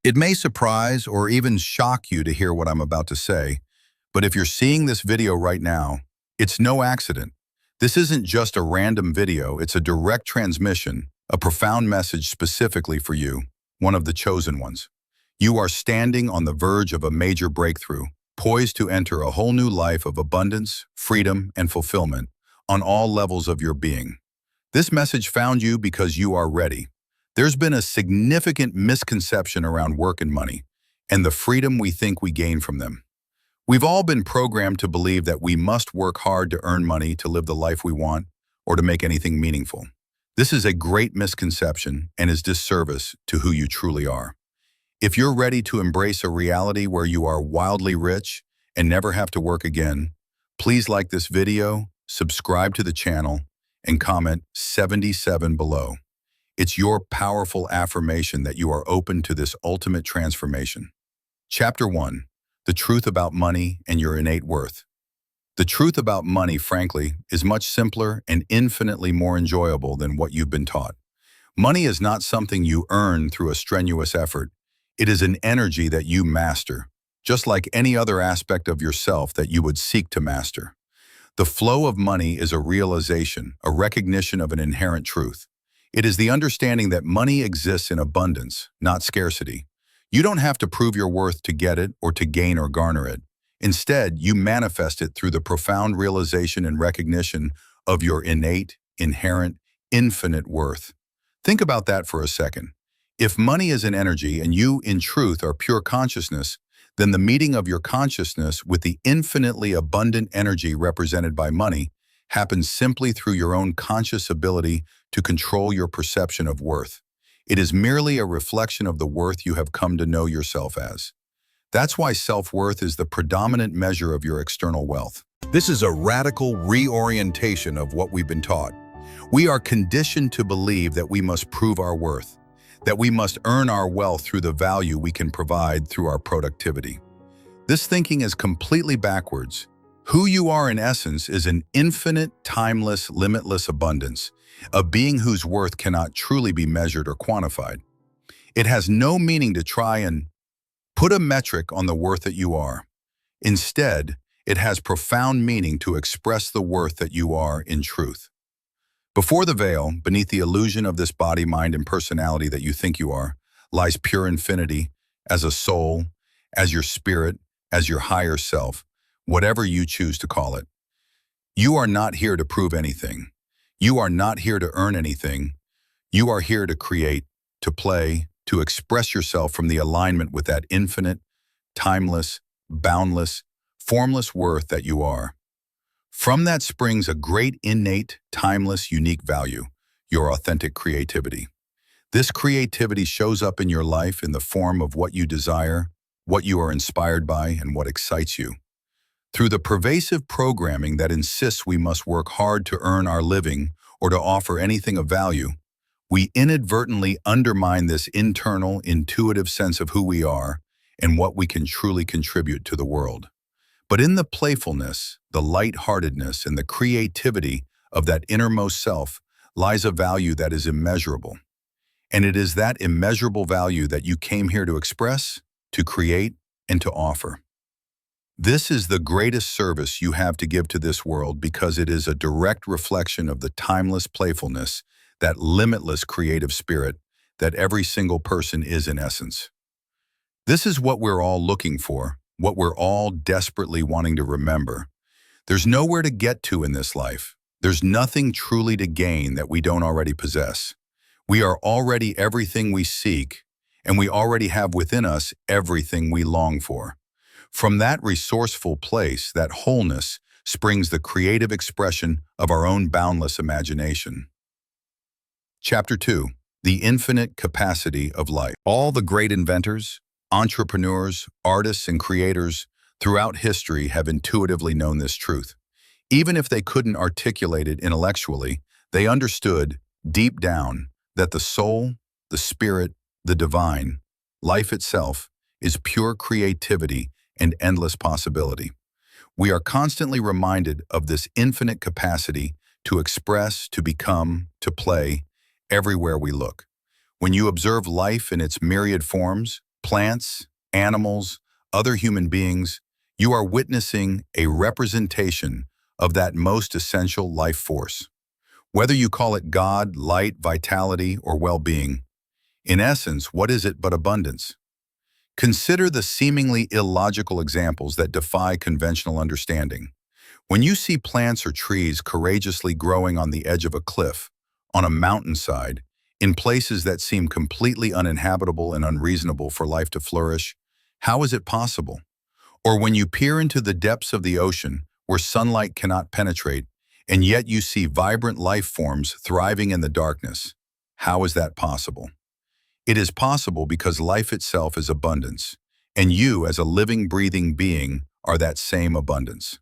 It may surprise or even shock you to hear what I'm about to say, but if you're seeing this video right now, it's no accident. This isn't just a random video, it's a direct transmission, a profound message specifically for you, one of the chosen ones. You are standing on the verge of a major breakthrough, poised to enter a whole new life of abundance, freedom, and fulfillment on all levels of your being. This message found you because you are ready. There's been a significant misconception around work and money, and the freedom we think we gain from them. We've all been programmed to believe that we must work hard to earn money to live the life we want or to make anything meaningful. This is a great misconception and is disservice to who you truly are. If you're ready to embrace a reality where you are wildly rich and never have to work again, please like this video, subscribe to the channel, and comment 77 below. It's your powerful affirmation that you are open to this ultimate transformation. Chapter 1. The truth about money and your innate worth. The truth about money, frankly, is much simpler and infinitely more enjoyable than what you've been taught. Money is not something you earn through a strenuous effort. It is an energy that you master, just like any other aspect of yourself that you would seek to master. The flow of money is a realization, a recognition of an inherent truth. It is the understanding that money exists in abundance, not scarcity. You don't have to prove your worth to get it or to gain or garner it. Instead, you manifest it through the profound realization and recognition of your innate, inherent, infinite worth. Think about that for a second. If money is an energy and you, in truth, are pure consciousness, then the meeting of your consciousness with the infinitely abundant energy represented by money happens simply through your own conscious ability to control your perception of worth. It is merely a reflection of the worth you have come to know yourself as. That's why self-worth is the predominant measure of your external wealth. This is a radical reorientation of what we've been taught. We are conditioned to believe that we must prove our worth, that we must earn our wealth through the value we can provide through our productivity. This thinking is completely backwards. Who you are in essence is an infinite, timeless, limitless abundance, a being whose worth cannot truly be measured or quantified. It has no meaning to try and put a metric on the worth that you are. Instead, it has profound meaning to express the worth that you are in truth. Before the veil, beneath the illusion of this body, mind, and personality that you think you are, lies pure infinity as a soul, as your spirit, as your higher self, whatever you choose to call it. You are not here to prove anything. You are not here to earn anything. You are here to create, to play, to express yourself from the alignment with that infinite, timeless, boundless, formless worth that you are. From that springs a great innate, timeless, unique value, your authentic creativity. This creativity shows up in your life in the form of what you desire, what you are inspired by, and what excites you. Through the pervasive programming that insists we must work hard to earn our living or to offer anything of value, we inadvertently undermine this internal, intuitive sense of who we are and what we can truly contribute to the world. But in the playfulness, the lightheartedness, and the creativity of that innermost self lies a value that is immeasurable. And it is that immeasurable value that you came here to express, to create, and to offer. This is the greatest service you have to give to this world because it is a direct reflection of the timeless playfulness, that limitless creative spirit that every single person is in essence. This is what we're all looking for, what we're all desperately wanting to remember. There's nowhere to get to in this life. There's nothing truly to gain that we don't already possess. We are already everything we seek, and we already have within us everything we long for. From that resourceful place, that wholeness, springs the creative expression of our own boundless imagination. Chapter 2. The infinite capacity of life. All the great inventors, entrepreneurs, artists, and creators throughout history have intuitively known this truth. Even if they couldn't articulate it intellectually, they understood, deep down, that the soul, the spirit, the divine, life itself, is pure creativity and endless possibility. We are constantly reminded of this infinite capacity to express, to become, to play, everywhere we look. When you observe life in its myriad forms, plants, animals, other human beings, you are witnessing a representation of that most essential life force. Whether you call it God, light, vitality, or well-being, in essence, what is it but abundance? Consider the seemingly illogical examples that defy conventional understanding. When you see plants or trees courageously growing on the edge of a cliff, on a mountainside, in places that seem completely uninhabitable and unreasonable for life to flourish, how is it possible? Or when you peer into the depths of the ocean, where sunlight cannot penetrate, and yet you see vibrant life forms thriving in the darkness, how is that possible? It is possible because life itself is abundance, and you, as a living, breathing being, are that same abundance.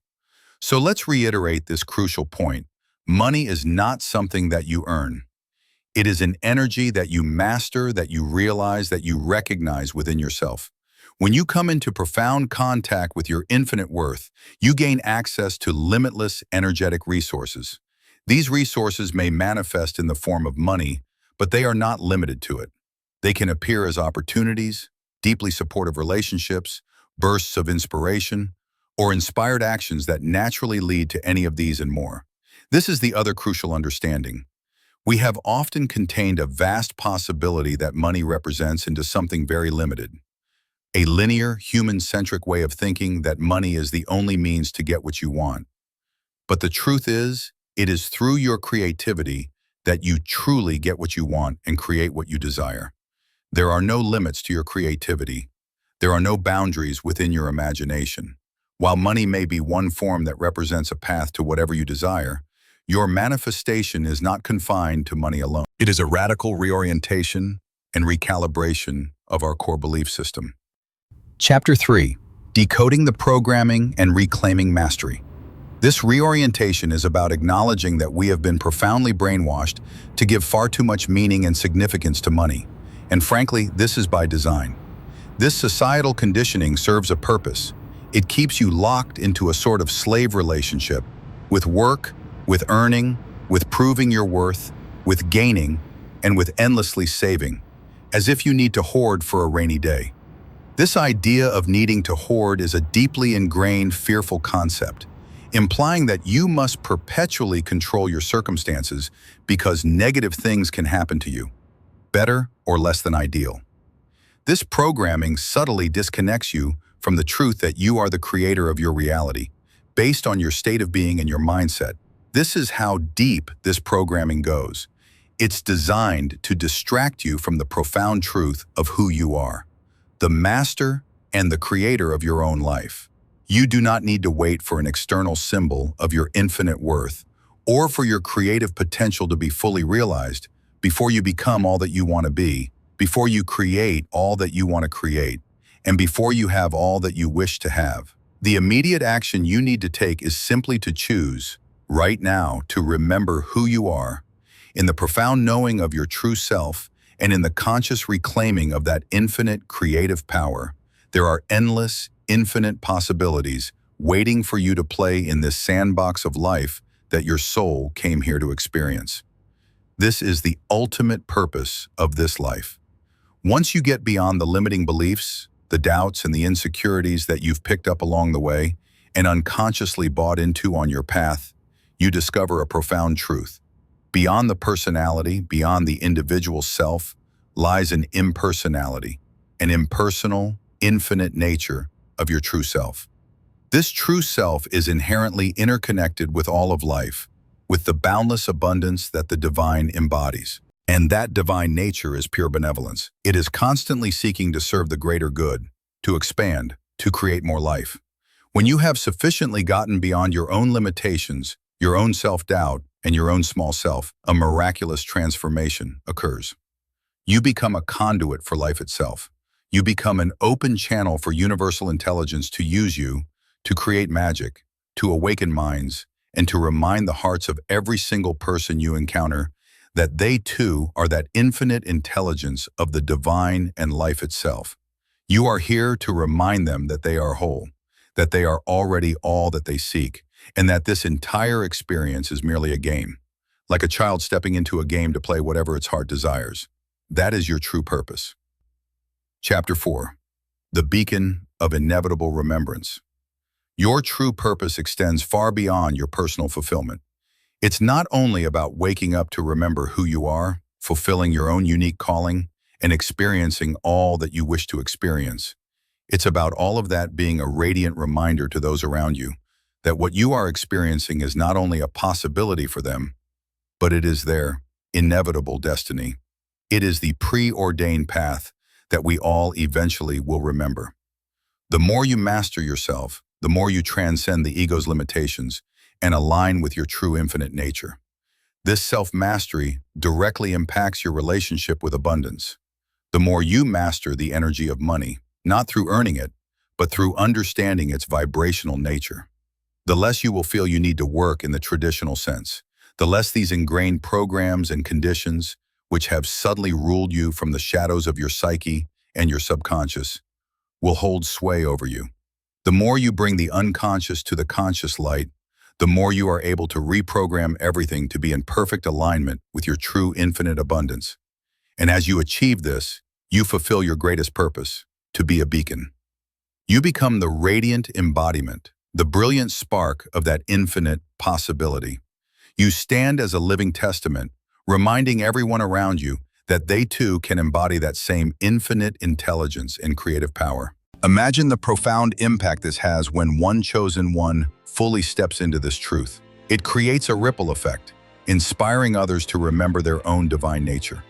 So let's reiterate this crucial point. Money is not something that you earn. It is an energy that you master, that you realize, that you recognize within yourself. When you come into profound contact with your infinite worth, you gain access to limitless energetic resources. These resources may manifest in the form of money, but they are not limited to it. They can appear as opportunities, deeply supportive relationships, bursts of inspiration, or inspired actions that naturally lead to any of these and more. This is the other crucial understanding. We have often contained a vast possibility that money represents into something very limited. A linear, human-centric way of thinking that money is the only means to get what you want. But the truth is, it is through your creativity that you truly get what you want and create what you desire. There are no limits to your creativity. There are no boundaries within your imagination. While money may be one form that represents a path to whatever you desire, your manifestation is not confined to money alone. It is a radical reorientation and recalibration of our core belief system. Chapter 3. Decoding the Programming and Reclaiming Mastery. This reorientation is about acknowledging that we have been profoundly brainwashed to give far too much meaning and significance to money. And frankly, this is by design. This societal conditioning serves a purpose. It keeps you locked into a sort of slave relationship with work, with earning, with proving your worth, with gaining, and with endlessly saving, as if you need to hoard for a rainy day. This idea of needing to hoard is a deeply ingrained, fearful concept, implying that you must perpetually control your circumstances because negative things can happen to you, better or less than ideal. This programming subtly disconnects you from the truth that you are the creator of your reality, based on your state of being and your mindset. This is how deep this programming goes. It's designed to distract you from the profound truth of who you are, the master and the creator of your own life. You do not need to wait for an external symbol of your infinite worth or for your creative potential to be fully realized before you become all that you want to be, before you create all that you want to create, and before you have all that you wish to have. The immediate action you need to take is simply to choose, right now, to remember who you are, in the profound knowing of your true self, and in the conscious reclaiming of that infinite creative power. There are endless, infinite possibilities waiting for you to play in this sandbox of life that your soul came here to experience. This is the ultimate purpose of this life. Once you get beyond the limiting beliefs, the doubts and the insecurities that you've picked up along the way and unconsciously bought into on your path, you discover a profound truth. Beyond the personality, beyond the individual self, lies an impersonality, an impersonal, infinite nature of your true self. This true self is inherently interconnected with all of life, with the boundless abundance that the divine embodies. And that divine nature is pure benevolence. It is constantly seeking to serve the greater good, to expand, to create more life. When you have sufficiently gotten beyond your own limitations, your own self-doubt, and your own small self, a miraculous transformation occurs. You become a conduit for life itself. You become an open channel for universal intelligence to use you, to create magic, to awaken minds, and to remind the hearts of every single person you encounter that they too are that infinite intelligence of the divine and life itself. You are here to remind them that they are whole, that they are already all that they seek, and that this entire experience is merely a game, like a child stepping into a game to play whatever its heart desires. That is your true purpose. Chapter 4. The Beacon of Inevitable Remembrance. Your true purpose extends far beyond your personal fulfillment. It's not only about waking up to remember who you are, fulfilling your own unique calling, and experiencing all that you wish to experience. It's about all of that being a radiant reminder to those around you that what you are experiencing is not only a possibility for them, but it is their inevitable destiny. It is the preordained path that we all eventually will remember. The more you master yourself, the more you transcend the ego's limitations and align with your true infinite nature. This self-mastery directly impacts your relationship with abundance. The more you master the energy of money, not through earning it, but through understanding its vibrational nature, the less you will feel you need to work in the traditional sense, the less these ingrained programs and conditions, which have subtly ruled you from the shadows of your psyche and your subconscious, will hold sway over you. The more you bring the unconscious to the conscious light, the more you are able to reprogram everything to be in perfect alignment with your true infinite abundance. And as you achieve this, you fulfill your greatest purpose, to be a beacon. You become the radiant embodiment, the brilliant spark of that infinite possibility. You stand as a living testament, reminding everyone around you that they too can embody that same infinite intelligence and creative power. Imagine the profound impact this has when one chosen one fully steps into this truth. It creates a ripple effect, inspiring others to remember their own divine nature.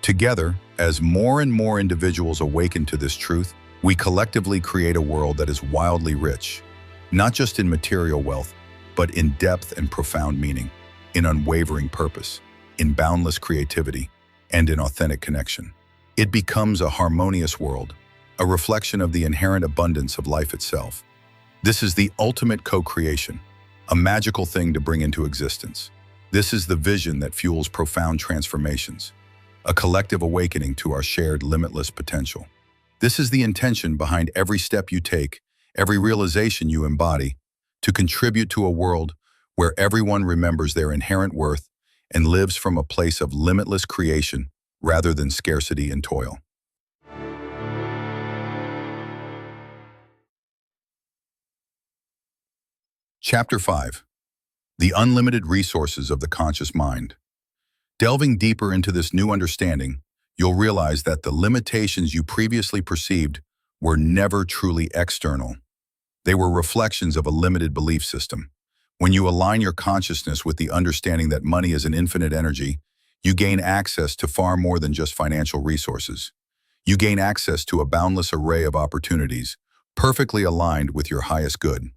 Together, as more and more individuals awaken to this truth, we collectively create a world that is wildly rich, not just in material wealth, but in depth and profound meaning, in unwavering purpose, in boundless creativity, and in authentic connection. It becomes a harmonious world, a reflection of the inherent abundance of life itself. This is the ultimate co-creation, a magical thing to bring into existence. This is the vision that fuels profound transformations, a collective awakening to our shared limitless potential. This is the intention behind every step you take, every realization you embody, to contribute to a world where everyone remembers their inherent worth and lives from a place of limitless creation rather than scarcity and toil. Chapter 5. The Unlimited Resources of the Conscious Mind. Delving deeper into this new understanding, you'll realize that the limitations you previously perceived were never truly external. They were reflections of a limited belief system. When you align your consciousness with the understanding that money is an infinite energy, you gain access to far more than just financial resources. You gain access to a boundless array of opportunities, perfectly aligned with your highest good.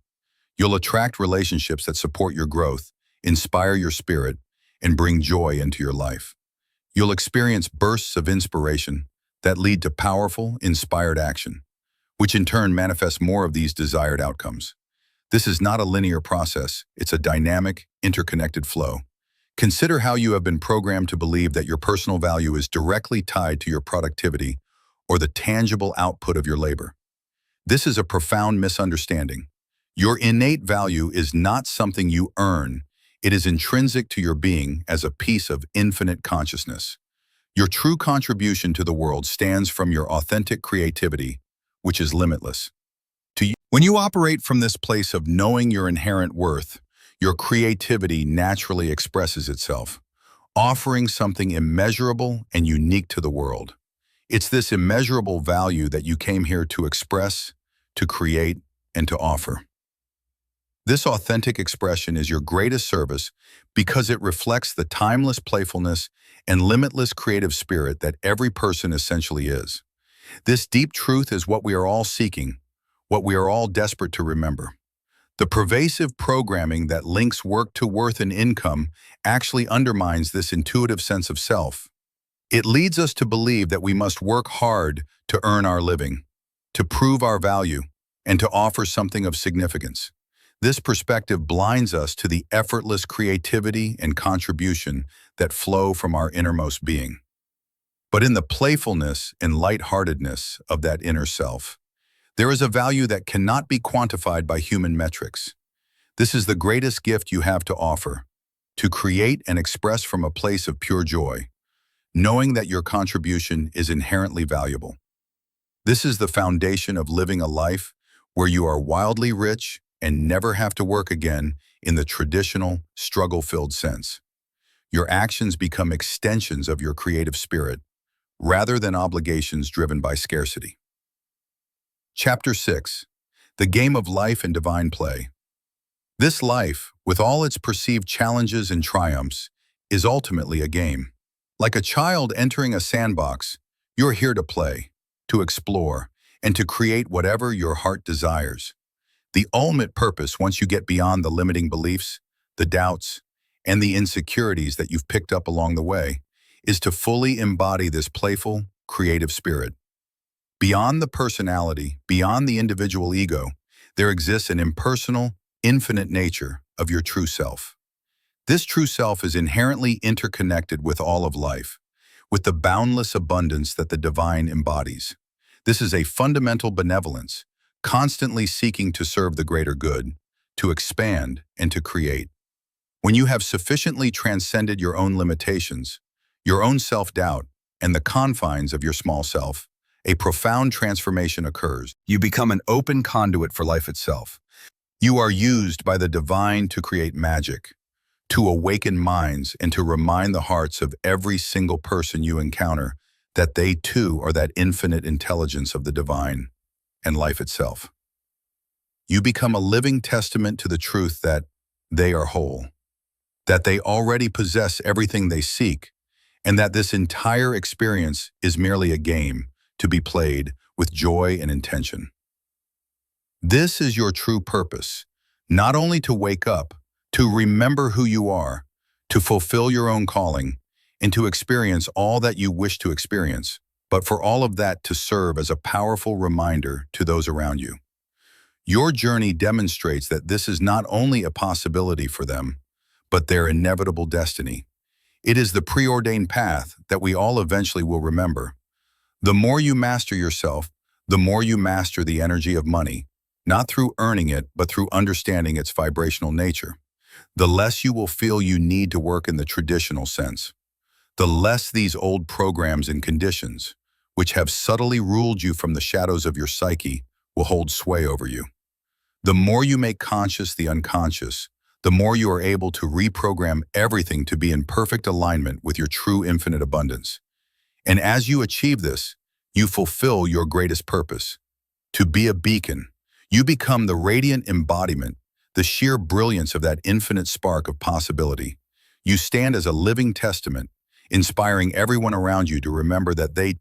You'll attract relationships that support your growth, inspire your spirit, and bring joy into your life. You'll experience bursts of inspiration that lead to powerful, inspired action, which in turn manifests more of these desired outcomes. This is not a linear process, it's a dynamic, interconnected flow. Consider how you have been programmed to believe that your personal value is directly tied to your productivity or the tangible output of your labor. This is a profound misunderstanding. Your innate value is not something you earn, it is intrinsic to your being as a piece of infinite consciousness. Your true contribution to the world stands from your authentic creativity, which is limitless. When you operate from this place of knowing your inherent worth, your creativity naturally expresses itself, offering something immeasurable and unique to the world. It's this immeasurable value that you came here to express, to create, and to offer. This authentic expression is your greatest service because it reflects the timeless playfulness and limitless creative spirit that every person essentially is. This deep truth is what we are all seeking, what we are all desperate to remember. The pervasive programming that links work to worth and income actually undermines this intuitive sense of self. It leads us to believe that we must work hard to earn our living, to prove our value, and to offer something of significance. This perspective blinds us to the effortless creativity and contribution that flow from our innermost being. But in the playfulness and lightheartedness of that inner self, there is a value that cannot be quantified by human metrics. This is the greatest gift you have to offer, to create and express from a place of pure joy, knowing that your contribution is inherently valuable. This is the foundation of living a life where you are wildly rich and never have to work again in the traditional, struggle-filled sense. Your actions become extensions of your creative spirit, rather than obligations driven by scarcity. Chapter 6. The Game of Life and Divine Play. This life, with all its perceived challenges and triumphs, is ultimately a game. Like a child entering a sandbox, you're here to play, to explore, and to create whatever your heart desires. The ultimate purpose, once you get beyond the limiting beliefs, the doubts, and the insecurities that you've picked up along the way, is to fully embody this playful, creative spirit. Beyond the personality, beyond the individual ego, there exists an impersonal, infinite nature of your true self. This true self is inherently interconnected with all of life, with the boundless abundance that the divine embodies. This is a fundamental benevolence, constantly seeking to serve the greater good, to expand, and to create. When you have sufficiently transcended your own limitations, your own self-doubt, and the confines of your small self, a profound transformation occurs. You become an open conduit for life itself. You are used by the divine to create magic, to awaken minds, and to remind the hearts of every single person you encounter that they too are that infinite intelligence of the divine and life itself. You become a living testament to the truth that they are whole, that they already possess everything they seek, and that this entire experience is merely a game to be played with joy and intention. This is your true purpose, not only to wake up, to remember who you are, to fulfill your own calling, and to experience all that you wish to experience, but for all of that to serve as a powerful reminder to those around you. Your journey demonstrates that this is not only a possibility for them, but their inevitable destiny. It is the preordained path that we all eventually will remember. The more you master yourself, the more you master the energy of money, not through earning it, but through understanding its vibrational nature. The less you will feel you need to work in the traditional sense. The less these old programs and conditions, which have subtly ruled you from the shadows of your psyche, will hold sway over you. The more you make conscious the unconscious, the more you are able to reprogram everything to be in perfect alignment with your true infinite abundance. And as you achieve this, you fulfill your greatest purpose. To be a beacon, you become the radiant embodiment, the sheer brilliance of that infinite spark of possibility. You stand as a living testament, inspiring everyone around you to remember that they,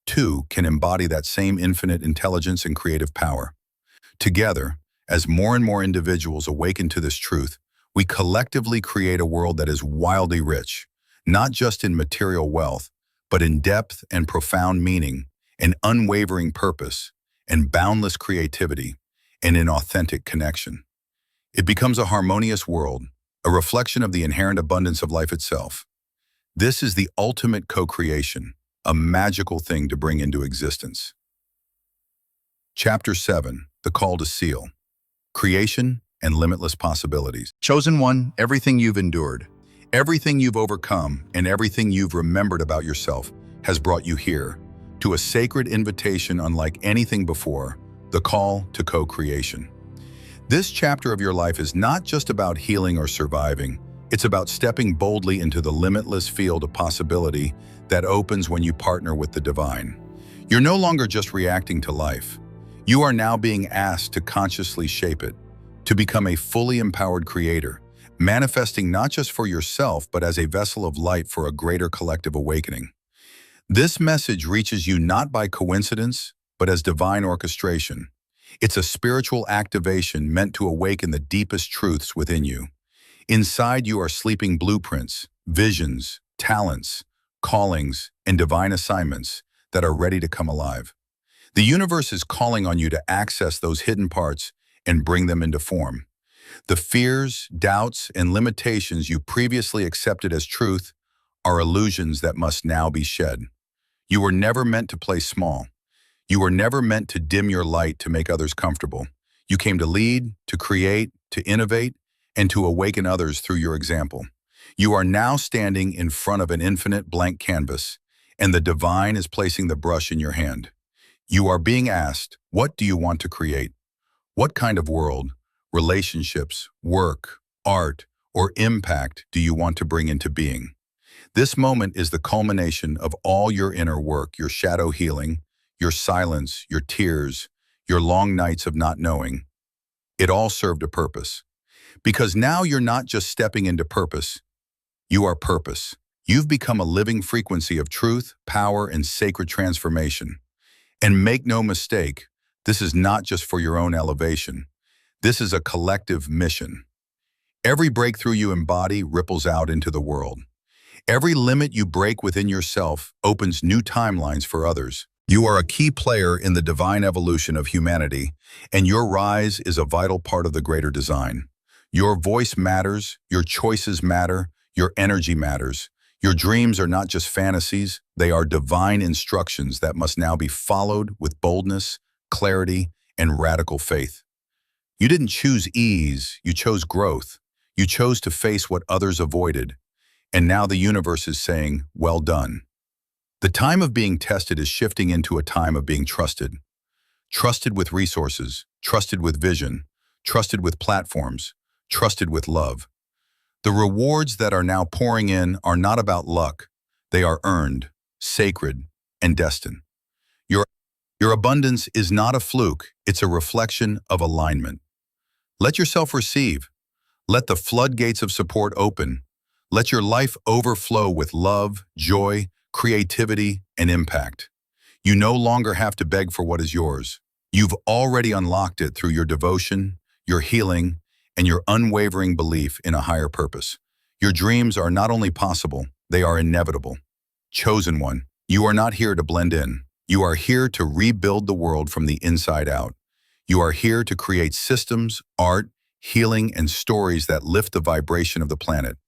too, can embody that same infinite intelligence and creative power. Together, as more and more individuals awaken to this truth, we collectively create a world that is wildly rich, not just in material wealth, but in depth and profound meaning, and unwavering purpose, and boundless creativity, and in authentic connection. It becomes a harmonious world, a reflection of the inherent abundance of life itself. This is the ultimate co-creation, a magical thing to bring into existence. Chapter 7. The Call to Seal. Creation and Limitless Possibilities. Chosen one, everything you've endured, everything you've overcome, and everything you've remembered about yourself has brought you here, to a sacred invitation unlike anything before, the call to co-creation. This chapter of your life is not just about healing or surviving. It's about stepping boldly into the limitless field of possibility that opens when you partner with the divine. You're no longer just reacting to life. You are now being asked to consciously shape it, to become a fully empowered creator, manifesting not just for yourself, but as a vessel of light for a greater collective awakening. This message reaches you not by coincidence, but as divine orchestration. It's a spiritual activation meant to awaken the deepest truths within you. Inside you are sleeping blueprints, visions, talents, callings, and divine assignments that are ready to come alive. The universe is calling on you to access those hidden parts and bring them into form. The fears, doubts, and limitations you previously accepted as truth are illusions that must now be shed. You were never meant to play small. You were never meant to dim your light to make others comfortable. You came to lead, to create, to innovate, and to awaken others through your example. You are now standing in front of an infinite blank canvas, and the divine is placing the brush in your hand. You are being asked, what do you want to create? What kind of world, relationships, work, art, or impact do you want to bring into being? This moment is the culmination of all your inner work, your shadow healing, your silence, your tears, your long nights of not knowing. It all served a purpose. Because now you're not just stepping into purpose, you are purpose. You've become a living frequency of truth, power, and sacred transformation. And make no mistake, this is not just for your own elevation. This is a collective mission. Every breakthrough you embody ripples out into the world. Every limit you break within yourself opens new timelines for others. You are a key player in the divine evolution of humanity, and your rise is a vital part of the greater design. Your voice matters, your choices matter, your energy matters. Your dreams are not just fantasies, they are divine instructions that must now be followed with boldness, clarity, and radical faith. You didn't choose ease, you chose growth. You chose to face what others avoided. And now the universe is saying, well done. The time of being tested is shifting into a time of being trusted. Trusted with resources, trusted with vision, trusted with platforms, trusted with love. The rewards that are now pouring in are not about luck. They are earned, sacred, and destined. Your abundance is not a fluke, it's a reflection of alignment. Let yourself receive. Let the floodgates of support open. Let your life overflow with love, joy, creativity, and impact. You no longer have to beg for what is yours. You've already unlocked it through your devotion, your healing, and your unwavering belief in a higher purpose. Your dreams are not only possible, they are inevitable. Chosen one, you are not here to blend in. You are here to rebuild the world from the inside out. You are here to create systems, art, healing, and stories that lift the vibration of the planet.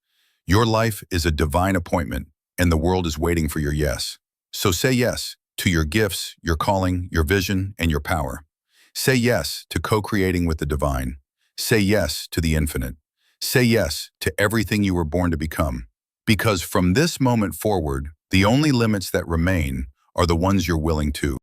Your life is a divine appointment, and the world is waiting for your yes. So say yes to your gifts, your calling, your vision, and your power. Say yes to co-creating with the divine. Say yes to the infinite. Say yes to everything you were born to become. Because from this moment forward, the only limits that remain are the ones you're willing to